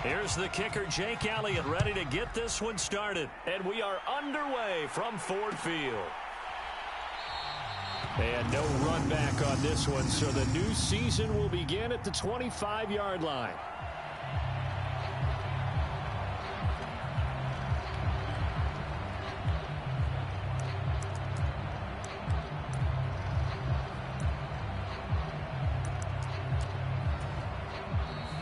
Here's the kicker, Jake Elliott, ready to get this one started. And we are underway from Ford Field. And no run back on this one, so the new season will begin at the 25-yard line.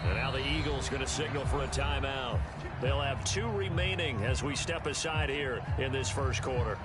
And now the Eagles going to signal for a timeout. They'll have 2 remaining as we step aside here in this first quarter.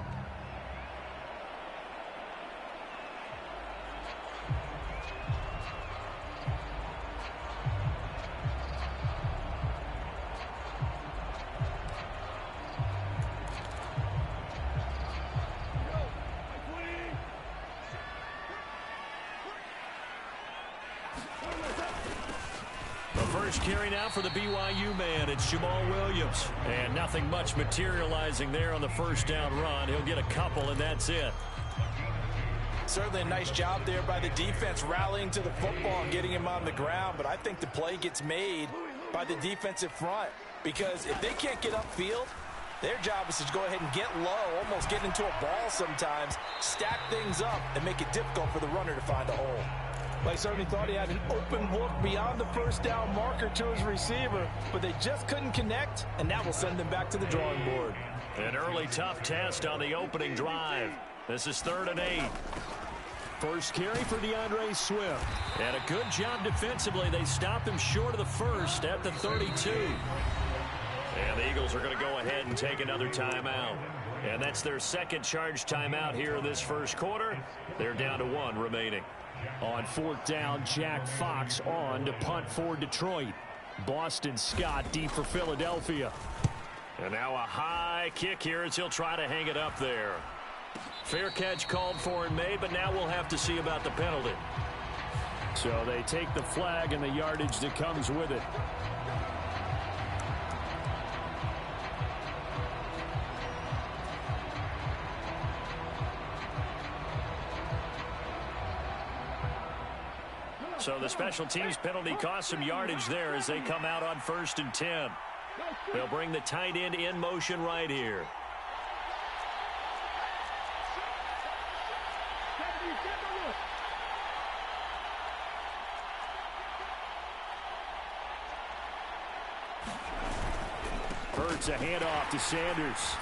Carry now for the BYU man. It's Jamal Williams. And nothing much materializing there on the first down run. He'll get a couple, and that's it. Certainly a nice job there by the defense rallying to the football and getting him on the ground. But I think the play gets made by the defensive front. Because if they can't get upfield, their job is to go ahead and get low, almost get into a ball sometimes, stack things up, and make it difficult for the runner to find a hole. They certainly thought he had an open look beyond the first down marker to his receiver, but they just couldn't connect, and that will send them back to the drawing board. An early tough test on the opening drive. This is 3rd and 8. First carry for DeAndre Swift. And a good job defensively. They stopped him short of the first at the 32. And the Eagles are going to go ahead and take another timeout. And that's their second charge timeout here in this first quarter. They're down to 1 remaining. On 4th down, Jack Fox on to punt for Detroit. Boston Scott deep for Philadelphia. And now a high kick here as he'll try to hang it up there. Fair catch called for and made, but now we'll have to see about the penalty. So they take the flag and the yardage that comes with it. So the special teams penalty cost some yardage there as they come out on 1st and 10. They'll bring the tight end in motion right here. Hurts a handoff to Sanders.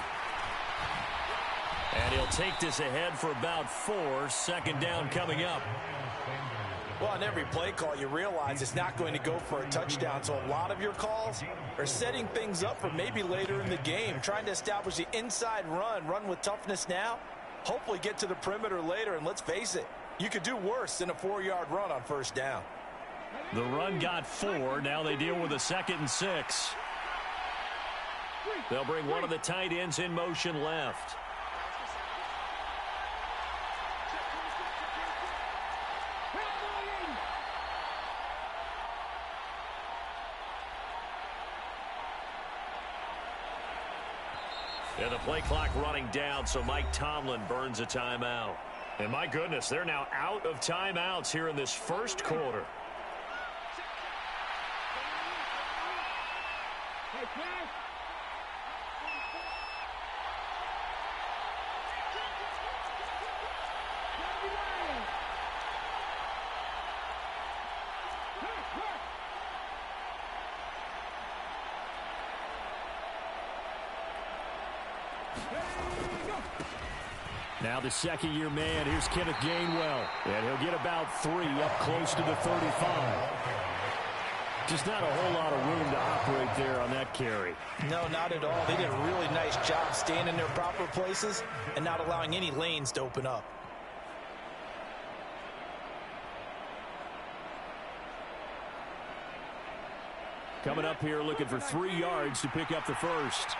And he'll take this ahead for about 4. 2nd down coming up. Well, on every play call, you realize it's not going to go for a touchdown. So a lot of your calls are setting things up for maybe later in the game, trying to establish the inside run with toughness now, hopefully get to the perimeter later. And let's face it, you could do worse than a 4-yard run on 1st down. The run got 4. Now they deal with a 2nd and 6. They'll bring one of the tight ends in motion left. And the play clock running down, so Mike Tomlin burns a timeout. And my goodness, they're now out of timeouts here in this first quarter. Now the second-year man, here's Kenneth Gainwell. And he'll get about 3 up close to the 35. Just not a whole lot of room to operate there on that carry. No, not at all. They did a really nice job staying in their proper places and not allowing any lanes to open up. Coming up here looking for 3 yards to pick up the first.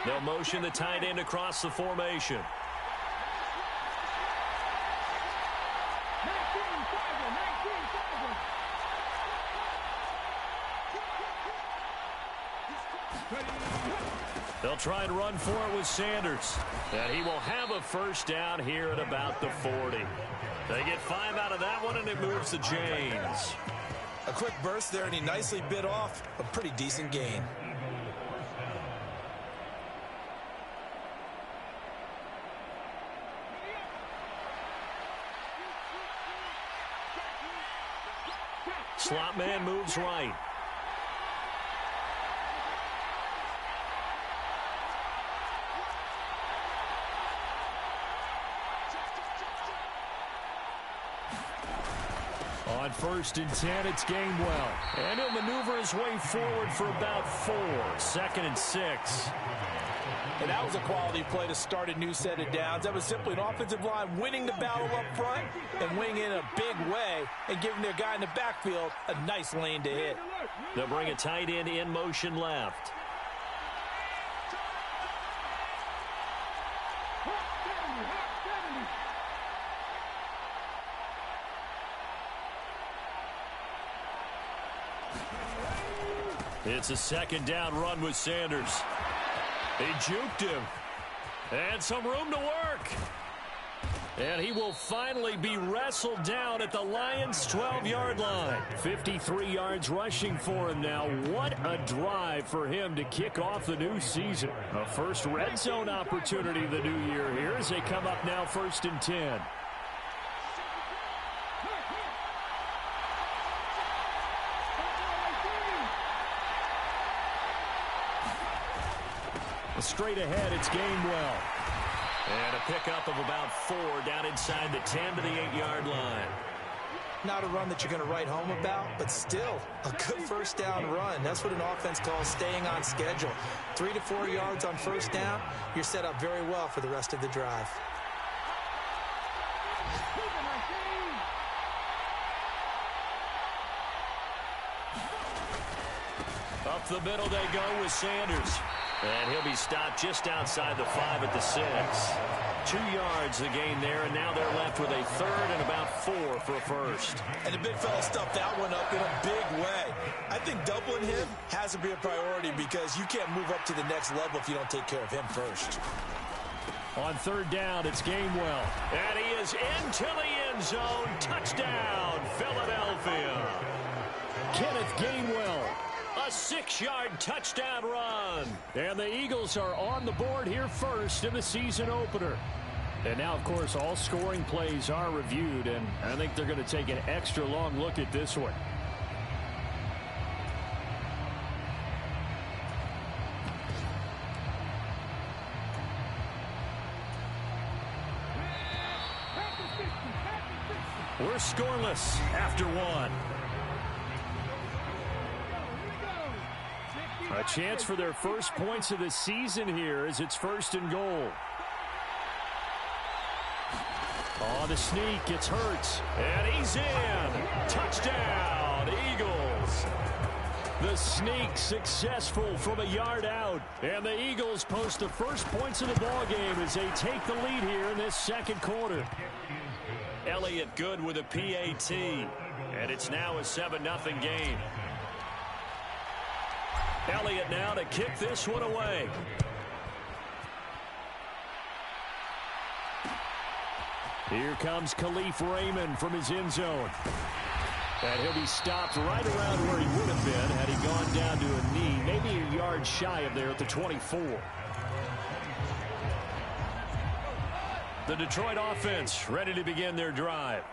They'll motion the tight end across the formation. They'll try and run for it with Sanders. And he will have a first down here at about the 40. They get 5 out of that one, and it moves to James. A quick burst there, and he nicely bit off a pretty decent gain. Slot man moves right. On 1st and 10, it's Gainwell. And he'll maneuver his way forward for about 4. 2nd and 6. And that was a quality play to start a new set of downs. That was simply an offensive line winning the battle up front and winning in a big way and giving their guy in the backfield a nice lane to hit. They'll bring a tight end in motion left. It's a 2nd down run with Sanders. He juked him. And some room to work. And he will finally be wrestled down at the Lions' 12-yard line. 53 yards rushing for him now. What a drive for him to kick off the new season. A first red zone opportunity the new year here as they come up now 1st and 10. Straight ahead, it's Gainwell. And a pickup of about 4 down inside the 10 to the 8-yard line. Not a run that you're going to write home about, but still a good first down run. That's what an offense calls staying on schedule. 3 to 4 yards on first down, you're set up very well for the rest of the drive. Up the middle they go with Sanders. And he'll be stopped just outside the 5 at the 6. 2 yards the gain there, and now they're left with a 3rd and about 4 for a first. And the big fella stuffed that one up in a big way. I think doubling him has to be a priority because you can't move up to the next level if you don't take care of him first. On 3rd down, it's Gainwell. And he is into the end zone. Touchdown, Philadelphia. Kenneth Gainwell. A 6-yard touchdown run. And the Eagles are on the board here first in the season opener. And now, of course, all scoring plays are reviewed, and I think they're going to take an extra long look at this one. We're scoreless after 1. A chance for their first points of the season here as it's 1st and goal. On the sneak, it's Hurts. And he's in. Touchdown, Eagles. The sneak successful from a yard out. And the Eagles post the first points of the ball game as they take the lead here in this 2nd quarter. Elliott good with a PAT. And it's now a 7-0 game. Elliott now to kick this one away. Here comes Khalif Raymond from his end zone. And he'll be stopped right around where he would have been had he gone down to a knee, maybe a yard shy of there at the 24. The Detroit offense ready to begin their drive.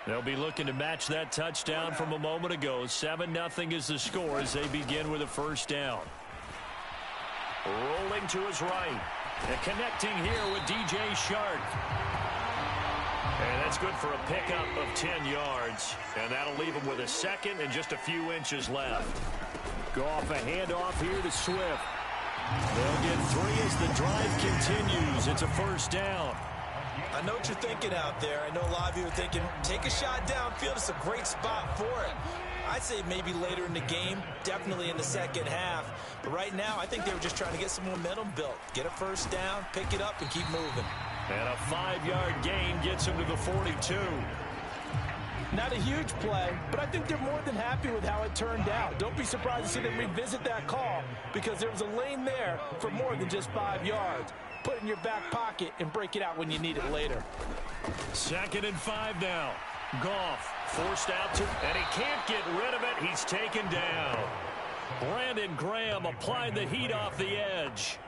They'll be looking to match that touchdown from a moment ago. 7-0 is the score as they begin with a first down. Rolling to his right. And connecting here with DJ Shark. And that's good for a pickup of 10 yards. And that'll leave him with a 2nd and just a few inches left. Goff a handoff here to Swift. They'll get 3 as the drive continues. It's a first down. I know what you're thinking out there. I know a lot of you are thinking, take a shot downfield. It's a great spot for it. I'd say maybe later in the game, definitely in the 2nd half. But right now, I think they were just trying to get some momentum built. Get a first down, pick it up, and keep moving. And a 5-yard gain gets him to the 42. Not a huge play, but I think they're more than happy with how it turned out. Don't be surprised to see them revisit that call because there was a lane there for more than just 5 yards. Put it in your back pocket and break it out when you need it later. 2nd and 5 now. Goff forced out to, and he can't get rid of it. He's taken down. Brandon Graham applied the heat off the edge.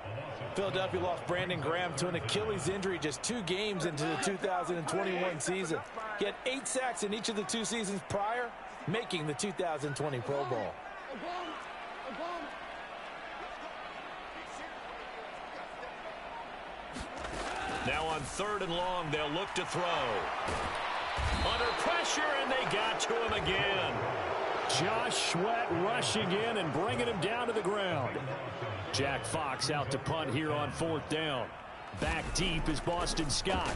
Philadelphia lost Brandon Graham to an Achilles injury just 2 games into the 2021 season. He had 8 sacks in each of the 2 seasons prior, making the 2020 Pro Bowl. Now on 3rd and long, they'll look to throw. Under pressure, and they got to him again. Josh Sweat rushing in and bringing him down to the ground. Jack Fox out to punt here on 4th down. Back deep is Boston Scott.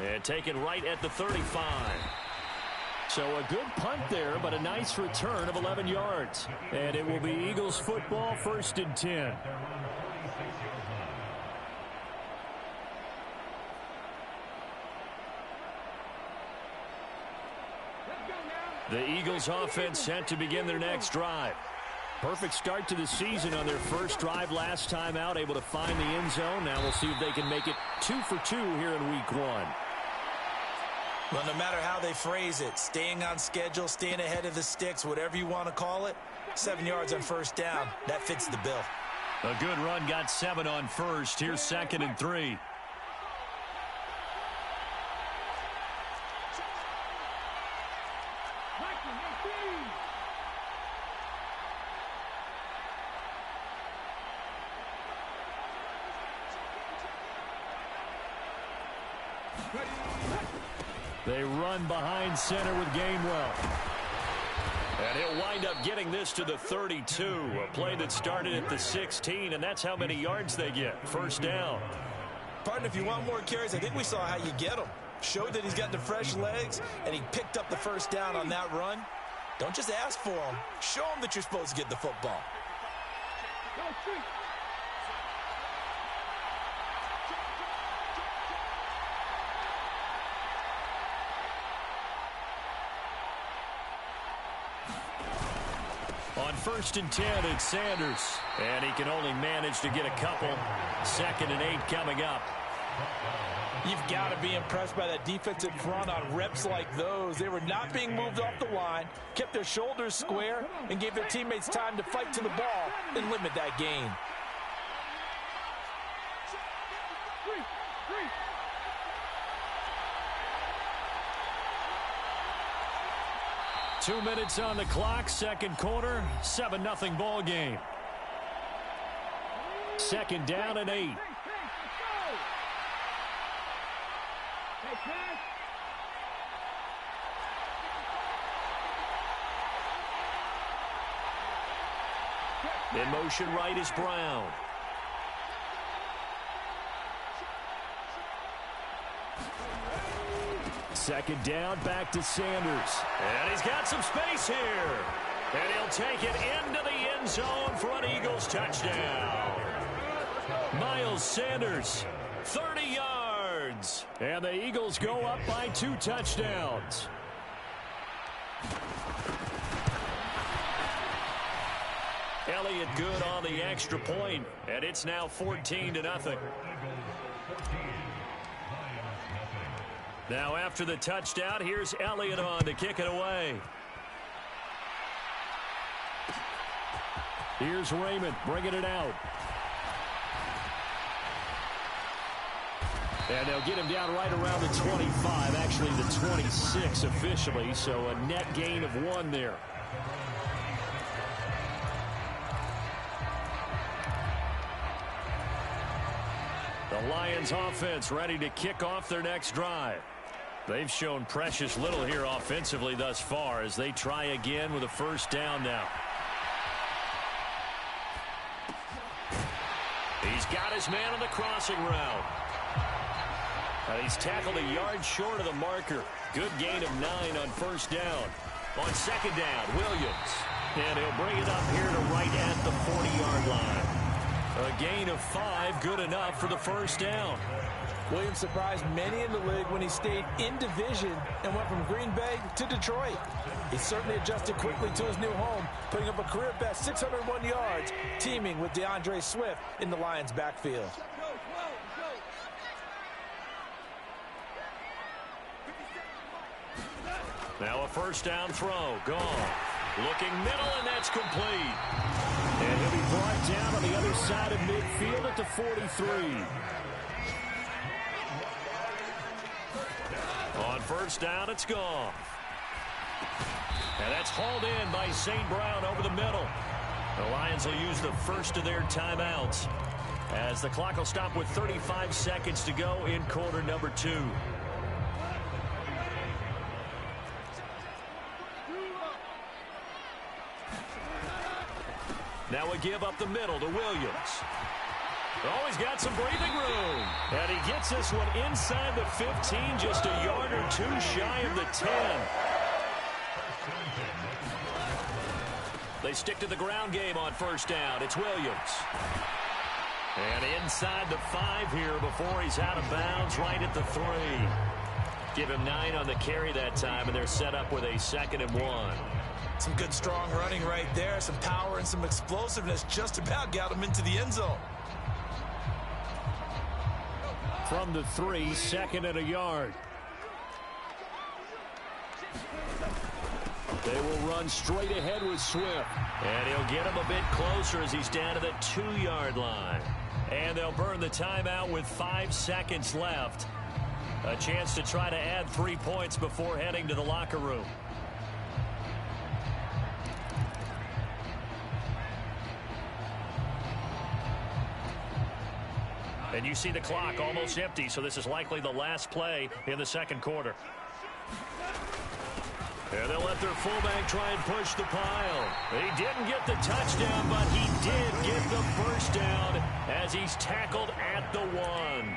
And taken right at the 35. So a good punt there, but a nice return of 11 yards. And it will be Eagles football, 1st and 10. The Eagles offense set to begin their next drive. Perfect start to the season on their first drive last time out, able to find the end zone. Now we'll see if they can make it 2 for 2 here in week 1. Well, no matter how they phrase it, staying on schedule, staying ahead of the sticks, whatever you want to call it, 7 yards on 1st down, that fits the bill. A good run, got 7 on 1st. Here's 2nd and 3. They run behind center with Gainwell. And he'll wind up getting this to the 32. A play that started at the 16, and that's how many yards they get. 1st down. Partner, if you want more carries, I think we saw how you get them. Showed that he's got the fresh legs, and he picked up the 1st down on that run. Don't just ask for them. Show them that you're supposed to get the football. On 1st and 10, it's Sanders. And he can only manage to get a couple. 2nd and 8 coming up. You've got to be impressed by that defensive front on reps like those. They were not being moved off the line, kept their shoulders square, and gave their teammates time to fight to the ball and limit that gain. Two minutes on the clock, 2nd quarter, 7-0 ball game. 2nd down and 8. In motion right is Brown. Second down, back to Sanders. And he's got some space here. And he'll take it into the end zone for an Eagles touchdown. Miles Sanders, 30 yards. And the Eagles go up by 2 touchdowns. Elliott good on the extra point, and it's now 14-0. Now after the touchdown, here's Elliott on to kick it away. Here's Raymond bringing it out. And they'll get him down right around the 25, actually the 26 officially, so a net gain of 1 there. The Lions offense ready to kick off their next drive. They've shown precious little here offensively thus far as they try again with a 1st down now. He's got his man on the crossing route. And he's tackled a yard short of the marker. Good gain of 9 on 1st down. On 2nd down, Williams. And he'll bring it up here to right at the 40-yard line. A gain of 5, good enough for the 1st down. Williams surprised many in the league when he stayed in division and went from Green Bay to Detroit. He certainly adjusted quickly to his new home, putting up a career-best 601 yards, teaming with DeAndre Swift in the Lions' backfield. Now a first down throw. Gone. Looking middle, and that's complete. And he'll be brought down on the other side of midfield at the 43. On first down, it's gone. And that's hauled in by St. Brown over the middle. The Lions will use the first of their timeouts as the clock will stop with 35 seconds to go in quarter number 2. Now we give up the middle to Williams. Oh, he's got some breathing room. And he gets this one inside the 15, just a yard or two shy of the 10. They stick to the ground game on first down. It's Williams. And inside the 5 here before he's out of bounds right at the 3. Give him 9 on the carry that time, and they're set up with a 2nd and 1. Some good strong running right there. Some power and some explosiveness just about got him into the end zone. From the 3, 2nd and a yard. They will run straight ahead with Swift. And he'll get him a bit closer as he's down to the 2-yard line. And they'll burn the timeout with 5 seconds left. A chance to try to add 3 points before heading to the locker room. And you see the clock almost empty, so this is likely the last play in the second quarter. And they'll let their fullback try and push the pile. He didn't get the touchdown, but he did get the first down as he's tackled at the 1.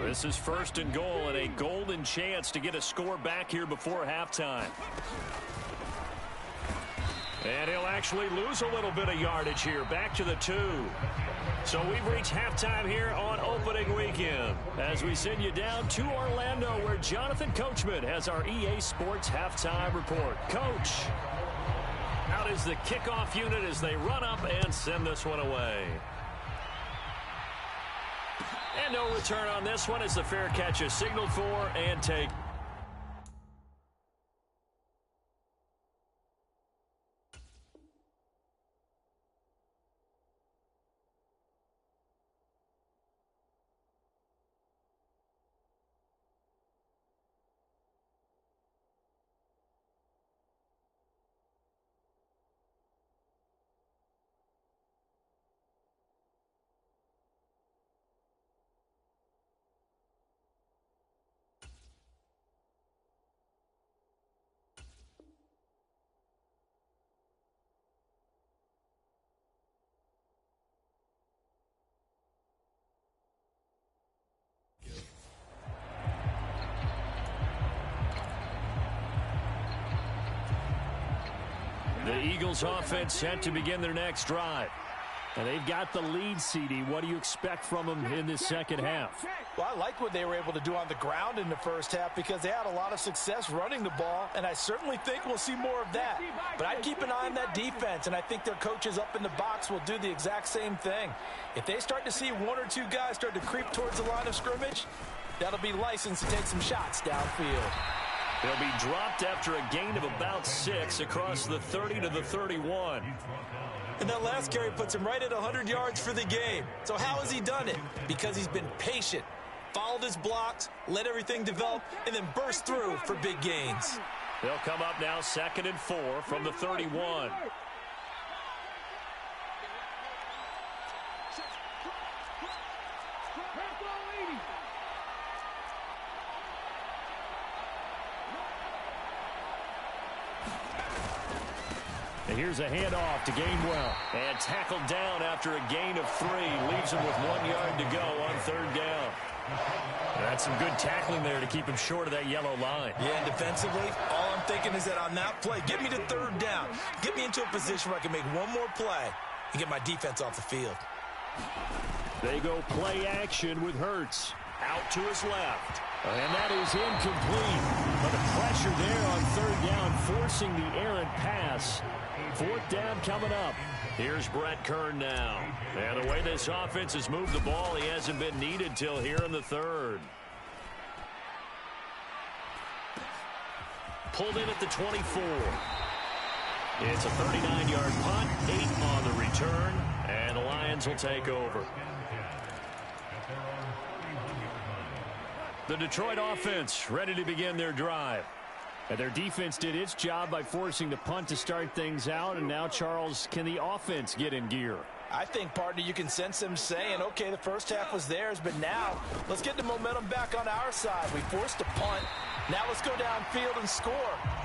This is 1st and goal and a golden chance to get a score back here before halftime. And he'll actually lose a little bit of yardage here, back to the 2. So we've reached halftime here on opening weekend as we send you down to Orlando where Jonathan Coachman has our EA Sports halftime report. Coach, out is the kickoff unit as they run up and send this one away. And no return on this one as the fair catch is signaled for and take. The Eagles offense set to begin their next drive. And they've got the lead, CD. What do you expect from them in this second half? Well, I like what they were able to do on the ground in the first half because they had a lot of success running the ball, and I certainly think we'll see more of that. But I'd keep an eye on that defense, and I think their coaches up in the box will do the exact same thing. If they start to see 1 or 2 guys start to creep towards the line of scrimmage, that'll be licensed to take some shots downfield. They'll be dropped after a gain of about 6 across the 30 to the 31. And that last carry puts him right at 100 yards for the game. So how has he done it? Because he's been patient, followed his blocks, let everything develop, and then burst through for big gains. They'll come up now 2nd and 4 from the 31. And here's a handoff to Gainwell. And tackled down after a gain of 3. Leaves him with 1 yard to go on 3rd down. That's some good tackling there to keep him short of that yellow line. Yeah, and defensively, all I'm thinking is that on that play, get me to 3rd down. Get me into a position where I can make one more play and get my defense off the field. They go play action with Hurts. Out to his left. And that is incomplete. But the pressure there on third down, forcing the errant pass. Fourth down coming up. Here's Brett Kern now. And the way this offense has moved the ball, he hasn't been needed till here in the third. Pulled in at the 24. It's a 39-yard punt, 8 on the return, and the Lions will take over. The Detroit offense ready to begin their drive. And their defense did its job by forcing the punt to start things out. And now, Charles, can the offense get in gear? I think, partner, you can sense them saying, okay, the first half was theirs, but now let's get the momentum back on our side. We forced a punt. Now let's go downfield and score.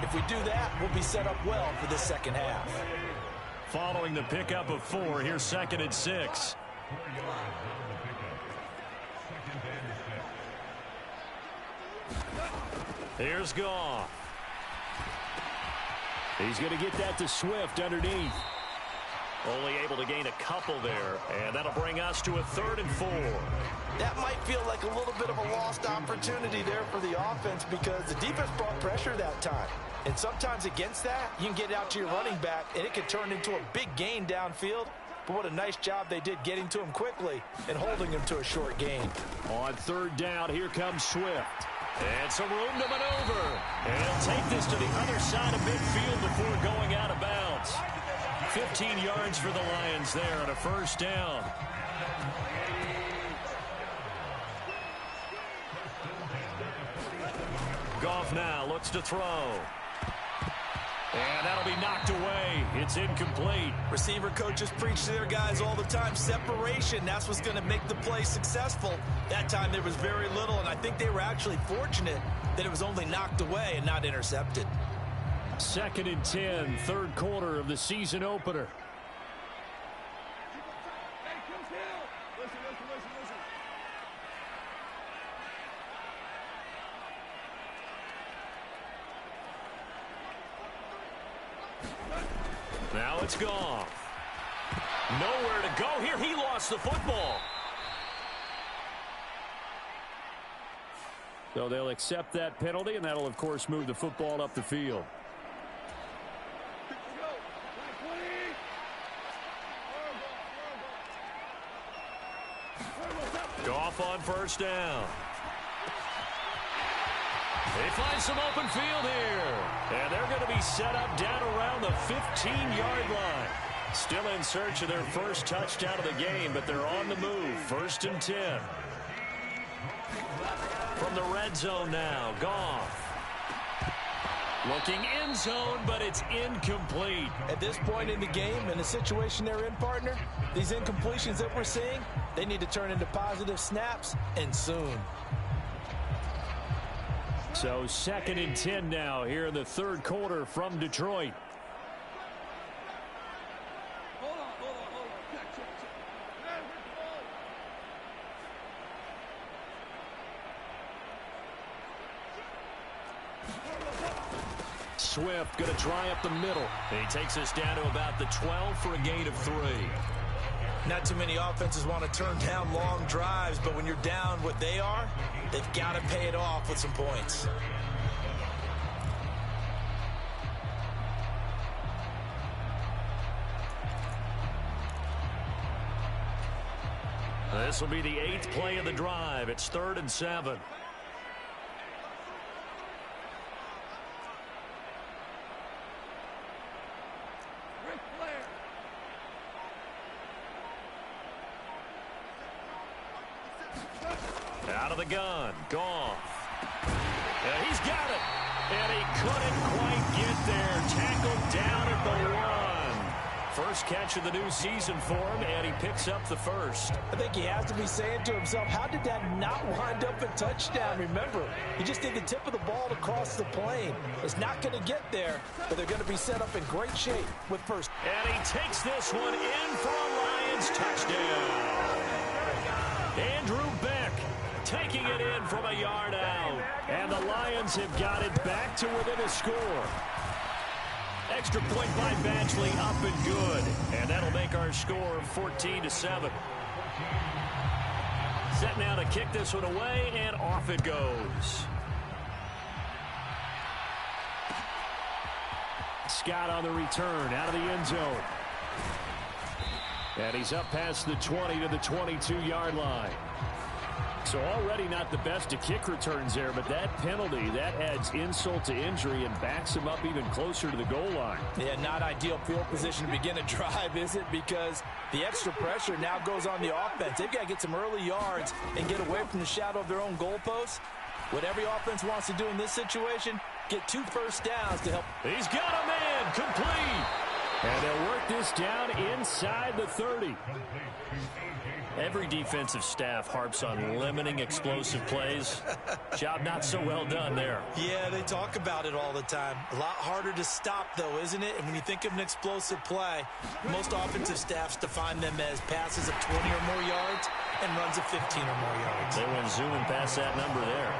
If we do that, we'll be set up well for the second half. Following the pickup of 4, here's 2nd and 6. Here's Goff. He's going to get that to Swift underneath. Only able to gain a couple there, and that'll bring us to a 3rd and 4. That might feel like a little bit of a lost opportunity there for the offense because the defense brought pressure that time. And sometimes against that, you can get out to your running back, and it can turn into a big gain downfield. But what a nice job they did getting to him quickly and holding him to a short gain. On 3rd down, here comes Swift. And some room to maneuver. And he'll take this to the other side of midfield before going out of bounds. 15 yards for the Lions there on a 1st down. Goff now looks to throw. And that'll be knocked away. It's incomplete. Receiver coaches preach to their guys all the time. Separation, that's what's going to make the play successful. That time there was very little, and I think they were actually fortunate that it was only knocked away and not intercepted. 2nd and 10, 3rd quarter of the season opener. Now it's Goff. Nowhere to go here. He lost the football. So they'll accept that penalty, and that'll, of course, move the football up the field. Goff on 1st down. They find some open field here. And they're going to be set up down around the 15-yard line. Still in search of their first touchdown of the game, but they're on the move. 1st and 10. From the red zone now, Goff. Looking end zone, but it's incomplete. At this point in the game, in the situation they're in, partner, these incompletions that we're seeing, they need to turn into positive snaps, and soon. So 2nd and 10 now here in the 3rd quarter from Detroit. Swift going to try up the middle. He takes us down to about the 12 for a gain of 3. Not too many offenses want to turn down long drives, but when you're down what they are, they've got to pay it off with some points. This will be the 8th play of the drive. It's 3rd and 7. Out of the gun, Goff. Yeah, he's got it. And he couldn't quite get there. Tackled down at the 1. First catch of the new season for him, and he picks up the first. I think he has to be saying to himself, how did that not wind up a touchdown? Remember, he just did the tip of the ball to cross the plane. It's not going to get there, but they're going to be set up in great shape with first. And he takes this one in for a Lions touchdown. Andrew Beck taking it in from a yard out. And the Lions have got it back to within a score. Extra point by Badgley, up and good. And that'll make our score 14-7. Set now to kick this one away, and off it goes. Scott on the return, out of the end zone. And he's up past the 20 to the 22-yard line. So already not the best to kick returns there, but that penalty, that adds insult to injury and backs him up even closer to the goal line. Yeah, not ideal field position to begin a drive, is it? Because the extra pressure now goes on the offense. They've got to get some early yards and get away from the shadow of their own goalposts. What every offense wants to do in this situation, get 2 first downs to help. He's got a man, complete. And they'll work this down inside the 30. Every defensive staff harps on limiting explosive plays. Job not so well done there. Yeah, they talk about it all the time. A lot harder to stop, though, isn't it? And when you think of an explosive play, most offensive staffs define them as passes of 20 or more yards and runs of 15 or more yards. They went zooming past that number there.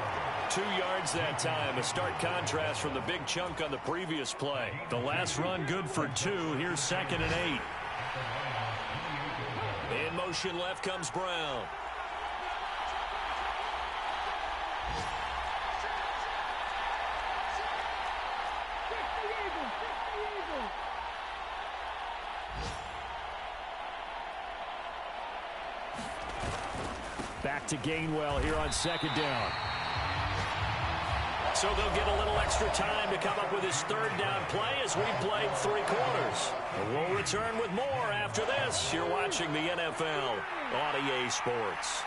2 yards that time. A stark contrast from the big chunk on the previous play. The last run good for 2. Here's 2nd and 8. In motion left comes Brown. Back to Gainwell here on 2nd down. So they'll get a little extra time to come up with his 3rd down play as we played 3 quarters. We'll return with more after this. You're watching the NFL on EA Sports.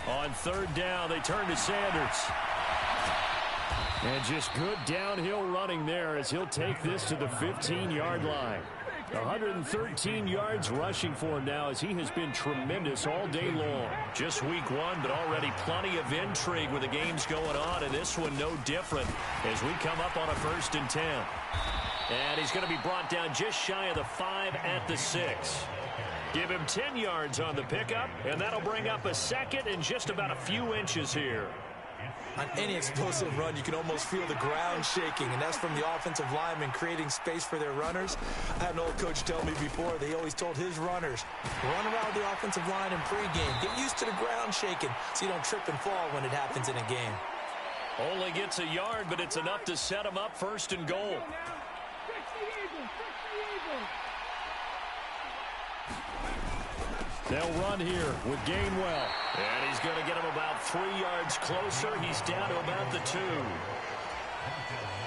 On 3rd down, they turn to Sanders. And just good downhill running there as he'll take this to the 15-yard line. 113 yards rushing for him now as he has been tremendous all day long. Just week 1, but already plenty of intrigue with the games going on, and this one no different as we come up on a 1st and 10. And he's going to be brought down just shy of the 5 at the 6. Give him 10 yards on the pickup, and that'll bring up a 2nd and just about a few inches here. On any explosive run, you can almost feel the ground shaking, and that's from the offensive linemen creating space for their runners. I had an old coach tell me before, they always told his runners, run around the offensive line in pregame. Get used to the ground shaking so you don't trip and fall when it happens in a game. Only gets a yard, but it's enough to set him up 1st and goal. They'll run here with Gainwell. And he's going to get him about 3 yards closer. He's down to about the 2.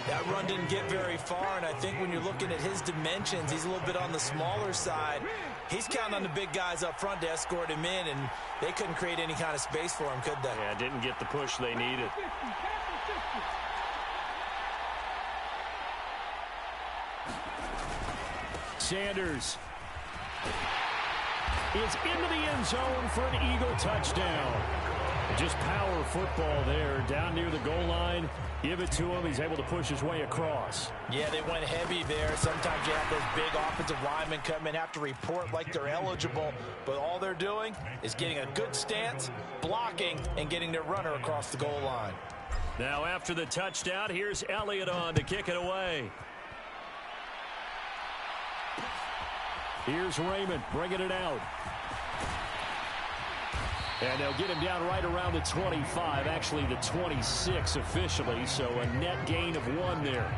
That run didn't get very far, and I think when you're looking at his dimensions, he's a little bit on the smaller side. He's counting on the big guys up front to escort him in, and they couldn't create any kind of space for him, could they? Yeah, didn't get the push they needed. Sanders is into the end zone for an Eagle touchdown. Just power football there down near the goal line. Give it to him. He's able to push his way across. Yeah, they went heavy there. Sometimes you have those big offensive linemen come in, have to report like they're eligible, but all they're doing is getting a good stance, blocking, and getting their runner across the goal line. Now after the touchdown, here's Elliott on to kick it away. Here's Raymond bringing it out. And they'll get him down right around the 25, actually the 26 officially, so a net gain of 1 there.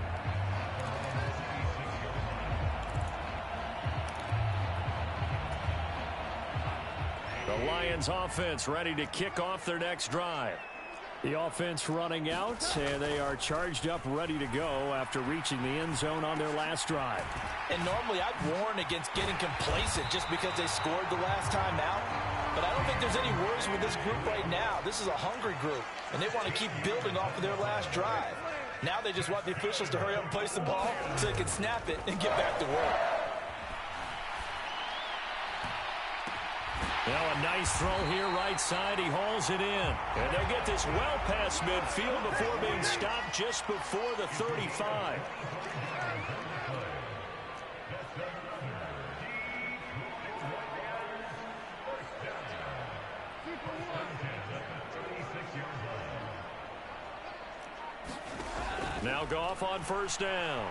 The Lions offense ready to kick off their next drive. The offense running out, and they are charged up, ready to go after reaching the end zone on their last drive. And normally I'd warn against getting complacent just because they scored the last time out. But I don't think there's any worries with this group right now. This is a hungry group, and they want to keep building off of their last drive. Now they just want the officials to hurry up and place the ball so they can snap it and get back to work. Now a nice throw here right side. He hauls it in. And they'll get this well past midfield before being stopped just before the 35. Now Goff on 1st down.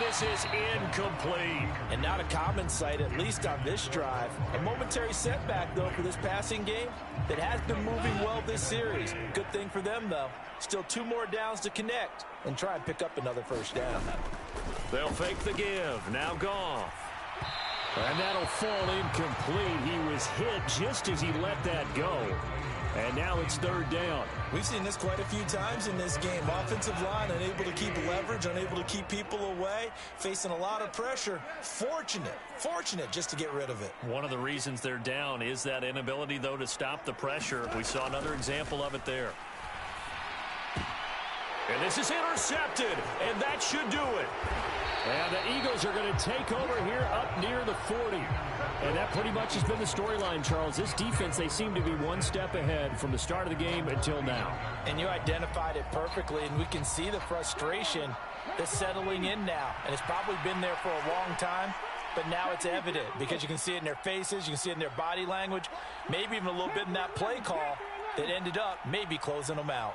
this is incomplete. And not a common sight, at least on this drive. A momentary setback, though, for this passing game that has been moving well this series. Good thing for them, though. Still 2 more downs to connect and try and pick up another first down. They'll fake the give. Now Goff. And that'll fall incomplete. He was hit just as he let that go. And now it's 3rd down. We've seen this quite a few times in this game. Offensive line unable to keep leverage, unable to keep people away, facing a lot of pressure. Fortunate just to get rid of it. One of the reasons they're down is that inability, though, to stop the pressure. We saw another example of it there. And this is intercepted, and that should do it. And the Eagles are going to take over here up near the 40. And that pretty much has been the storyline, Charles. This defense, they seem to be one step ahead from the start of the game until now. And you identified it perfectly, and we can see the frustration that's settling in now. And it's probably been there for a long time, but now it's evident because you can see it in their faces, you can see it in their body language, maybe even a little bit in that play call that ended up maybe closing them out.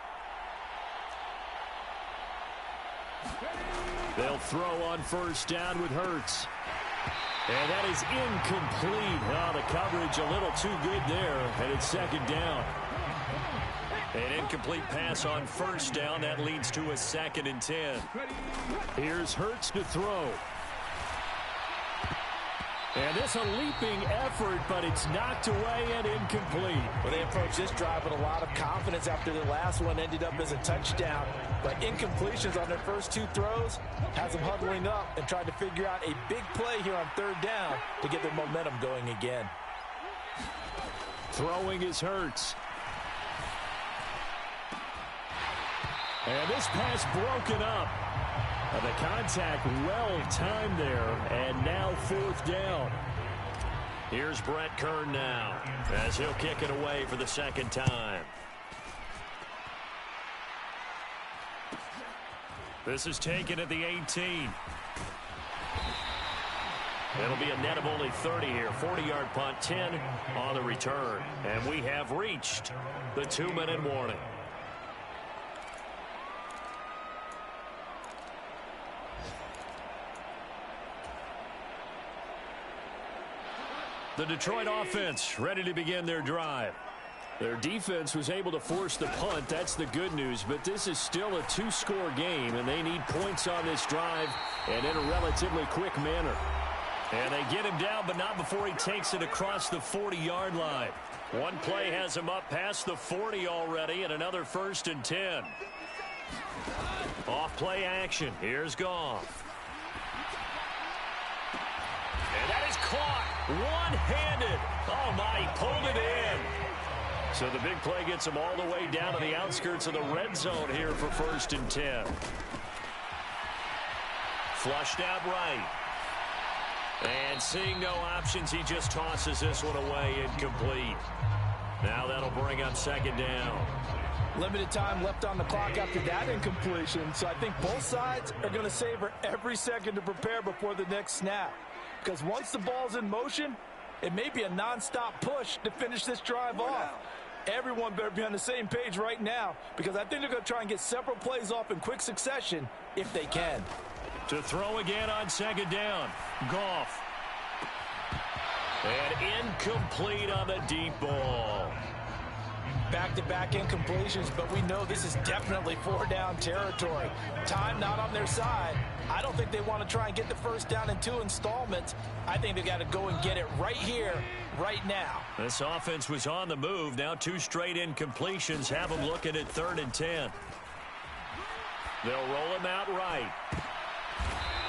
They'll throw on 1st down with Hurts. And that is incomplete. Oh, the coverage a little too good there, and it's 2nd down. An incomplete pass on 1st down. That leads to a 2nd and 10. Here's Hurts to throw. And this a leaping effort, but it's knocked away and incomplete. Well, they approached this drive with a lot of confidence after the last one ended up as a touchdown. But incompletions on their first 2 throws has them huddling up and trying to figure out a big play here on 3rd down to get their momentum going again. Throwing is Hurts. And this pass broken up. The contact well timed there, and now 4th down. Here's Brett Kern now as he'll kick it away for the 2nd time. This is taken at the 18. It'll be a net of only 30 here. 40-yard punt, 10 on the return. And we have reached the 2-minute warning. The Detroit offense ready to begin their drive. Their defense was able to force the punt. That's the good news. But this is still a 2-score game, and they need points on this drive and in a relatively quick manner. And they get him down, but not before he takes it across the 40-yard line. One play has him up past the 40 already, and another 1st and 10. Off play action. Here's Goff. And that is caught one-handed. Oh, my, he pulled it in. So the big play gets him all the way down to the outskirts of the red zone here for 1st and 10. Flushed out right. And seeing no options, he just tosses this one away incomplete. Now that'll bring up 2nd down. Limited time left on the clock after that incompletion, so I think both sides are going to savor every second to prepare before the next snap. Because once the ball's in motion, it may be a nonstop push to finish this drive off. Everyone better be on the same page right now, because I think they're going to try and get several plays off in quick succession if they can. To throw again on 2nd down. Goff. And incomplete on the deep ball. Back-to-back incompletions, but we know this is definitely 4-down territory. Time not on their side. I don't think they want to try and get the 1st down in 2 installments. I think they got to go and get it right here, right now. This offense was on the move. Now 2 straight incompletions have them looking at 3rd and 10. They'll roll him out right.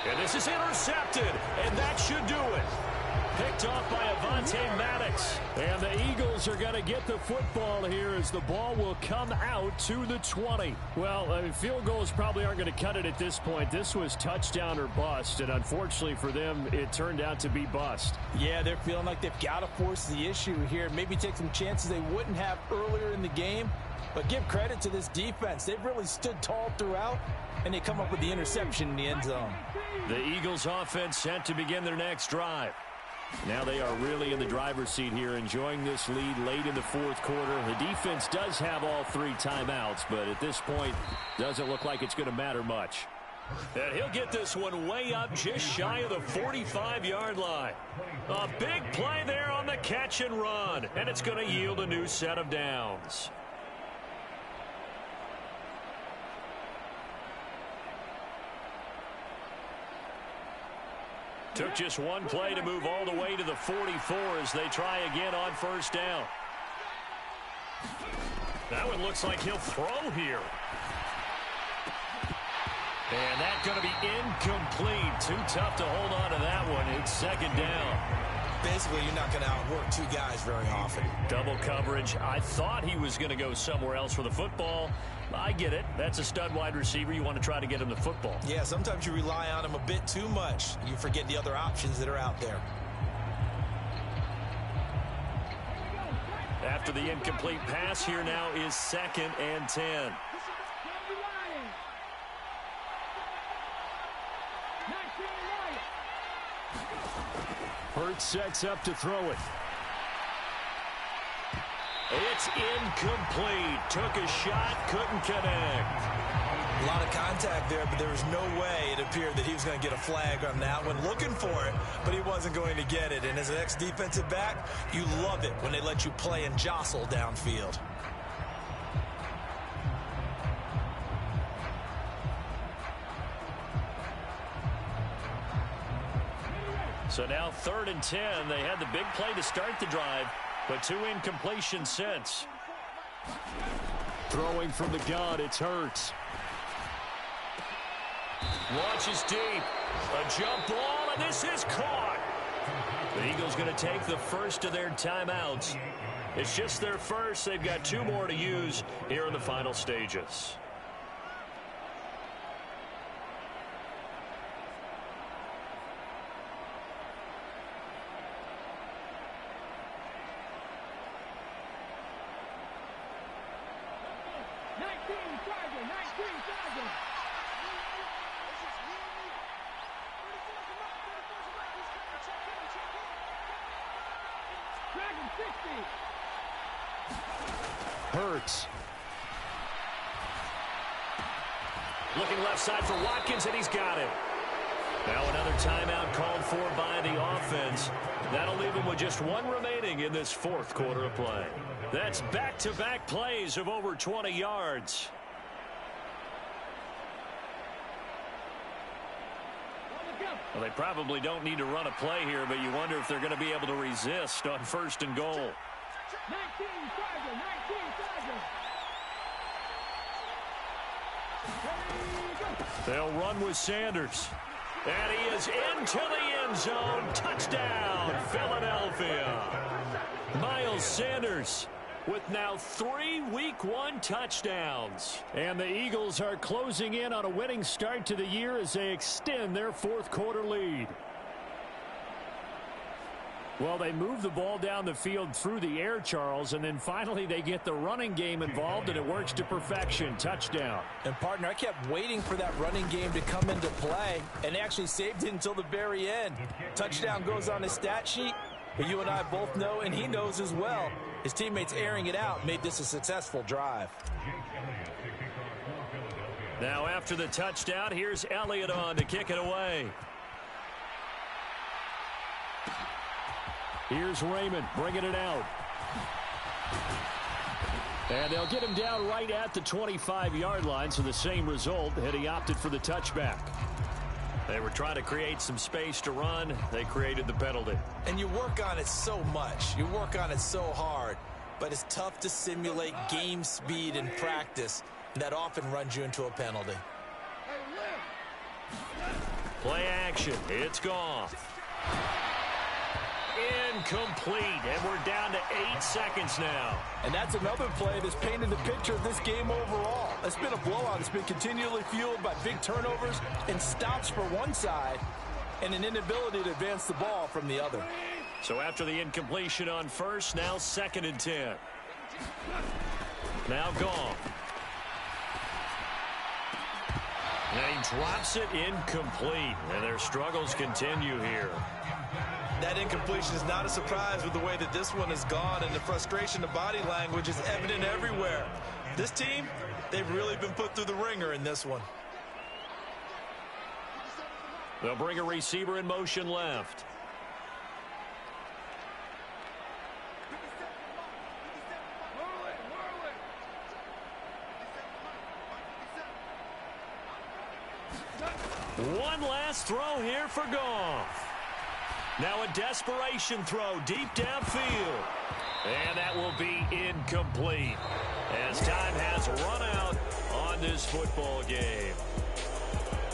And this is intercepted, and that should do it. Picked off by Avonte Maddox. And the Eagles are going to get the football here as the ball will come out to the 20. Well, field goals probably aren't going to cut it at this point. This was touchdown or bust, and unfortunately for them, it turned out to be bust. Yeah, they're feeling like they've got to force the issue here. Maybe take some chances they wouldn't have earlier in the game. But give credit to this defense. They've really stood tall throughout, and they come up with the interception in the end zone. The Eagles offense set to begin their next drive. Now they are really in the driver's seat here, enjoying this lead late in the 4th quarter. The defense does have all 3 timeouts, but at this point, doesn't look like it's going to matter much. And he'll get this one way up just shy of the 45-yard line. A big play there on the catch and run. And it's going to yield a new set of downs. Took just one play to move all the way to the 44 as they try again on first down. That one looks like he'll throw here. And that's going to be incomplete. Too tough to hold on to that one. It's second down. Basically, you're not going to outwork two guys very often. Double coverage. I thought he was going to go somewhere else for the football. I get it. That's a stud wide receiver. You want to try to get him the football. Yeah, sometimes you rely on him a bit too much. You forget the other options that are out there. After the incomplete pass, here now is 2nd and 10. Hurts sets up to throw it. It's incomplete. Took a shot, couldn't connect. A lot of contact there, but there was no way it appeared that he was going to get a flag on that one. Looking for it, but he wasn't going to get it. And as an ex-defensive back, you love it when they let you play and jostle downfield. So now 3rd and 10. They had the big play to start the drive, but 2 incompletions since. Throwing from the gun, it's Hurts. Launches deep. A jump ball, and this is caught. The Eagles going to take the first of their timeouts. It's just their first. They've got 2 more to use here in the final stages. Hurts. Looking left side for Watkins, and he's got it. Now another timeout called for by the offense. That'll leave him with just 1 remaining in this 4th quarter of play. That's back-to-back plays of over 20 yards. Well, they probably don't need to run a play here, but you wonder if they're going to be able to resist on 1st and goal. 19, they'll run with Sanders. And he is into the end zone. Touchdown, Philadelphia. Miles Sanders with now 3 Week 1 touchdowns. And the Eagles are closing in on a winning start to the year as they extend their 4th quarter lead. Well, they move the ball down the field through the air, Charles, and then finally they get the running game involved, and it works to perfection. Touchdown. And, partner, I kept waiting for that running game to come into play, and actually saved it until the very end. Touchdown goes on his stat sheet, but you and I both know, and he knows as well, his teammates airing it out made this a successful drive. Now after the touchdown, here's Elliott on to kick it away. Here's Raymond bringing it out. And they'll get him down right at the 25-yard line, so the same result, and he opted for the touchback. They were trying to create some space to run. They created the penalty. And you work on it so much. You work on it so hard. But it's tough to simulate game speed in practice. And that often runs you into a penalty. Play action. It's gone. Incomplete, and we're down to 8 seconds now. And that's another play that's painted the picture of this game overall. It's been a blowout. It's been continually fueled by big turnovers and stops for one side and an inability to advance the ball from the other. So after the incompletion on first, now 2nd and 10. Now gone. And he drops it incomplete, and their struggles continue here. That incompletion is not a surprise with the way that this one has gone, and the frustration, the body language is evident everywhere. This team, they've really been put through the ringer in this one. They'll bring a receiver in motion left. One last throw here for Goff. Now a desperation throw deep downfield. And that will be incomplete as time has run out on this football game.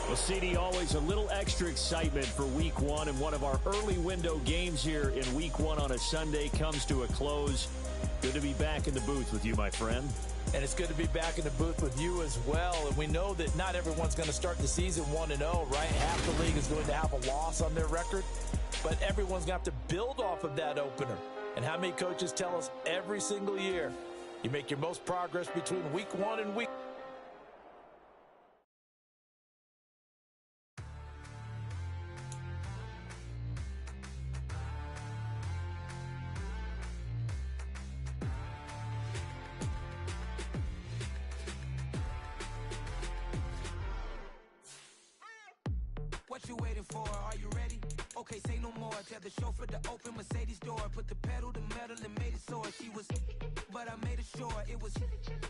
Well, CD, always a little extra excitement for Week 1, and one of our early window games here in Week 1 on a Sunday comes to a close. Good to be back in the booth with you, my friend. And it's good to be back in the booth with you as well. And we know that not everyone's going to start the season 1-0, right? Half the league is going to have a loss on their record. But everyone's going to have to build off of that opener. And how many coaches tell us every single year, you make your most progress between Week 1 and Week 2. What you waiting for? Are you ready? Okay, say no more. Tell the chauffeur to open Mercedes door. Put the pedal to metal and made it soar. She was, but I made it sure it was.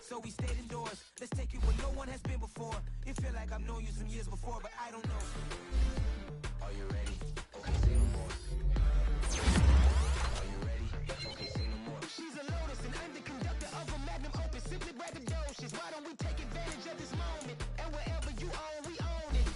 So we stayed indoors. Let's take it where no one has been before. It feel like I've known you some years before, but I don't know. Are you ready? Okay, say no more. Are you ready? Okay, say no more. She's a Lotus and I'm the conductor of a Magnum Opus. Simply braggadocious. Why don't we take advantage of this moment? And wherever you own, we own it.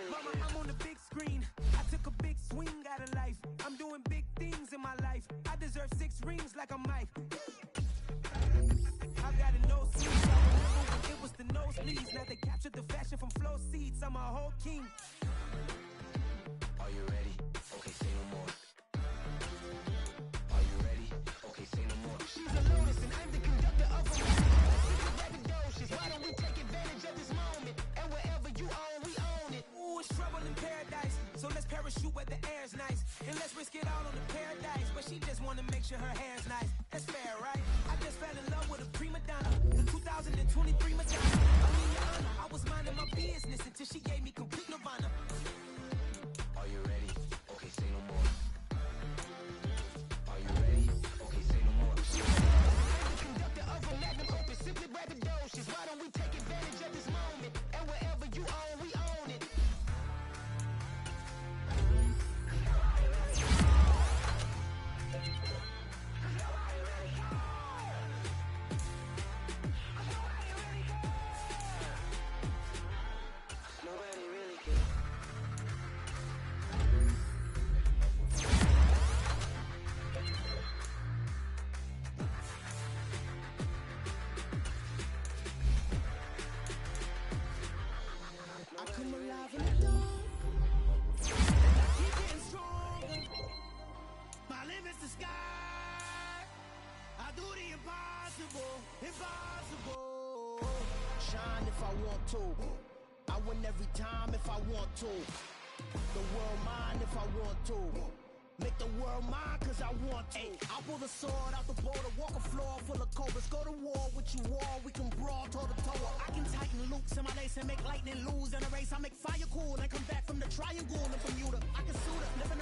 Mama, I'm on the big screen. I took a big swing out of life. I'm doing big things in my life. I deserve 6 rings like I'm Mike. I've got a nose sleeve. I remember when it was the nosebleeds. Now they captured the fashion from flow seats. I'm a whole king. Are you ready? Okay, say no more. Are you ready? Okay, say no more. She's a Lotus and I'm the conductor of a braggadocious. Why don't we take advantage of this moment? And wherever you own, we own it. Ooh, it's trouble in paradise. So let's parachute where the air's nice. And let's risk it all on the paradise. But she just wanna make sure her hair's nice. That's fair, right? I just fell in love with a prima donna. The 2023 Madonna. I mean, your honor, I was minding my business until she gave me complete nirvana. Are you ready? Okay, say no more. Are you ready? Okay, say no more. I'm the conductor of a Magnum Opus. Simply braggadocious. Why don't we take advantage of this moment? And wherever you own, we own it. Nobody really cares. I come alive in the dark. And I keep getting stronger. My limit's the sky. I do the impossible, impossible. Shine if I want to. I win every time if I want to. The world mine if I want to. Make the world mine cause I want to. I'll pull the sword out the border, walk a floor full of cobras. Go to war with you all, we can brawl toe to toe. I can tighten loops in my lace and make lightning lose in a race. I make fire cool and come back from the triangle in Bermuda. I can suit up, living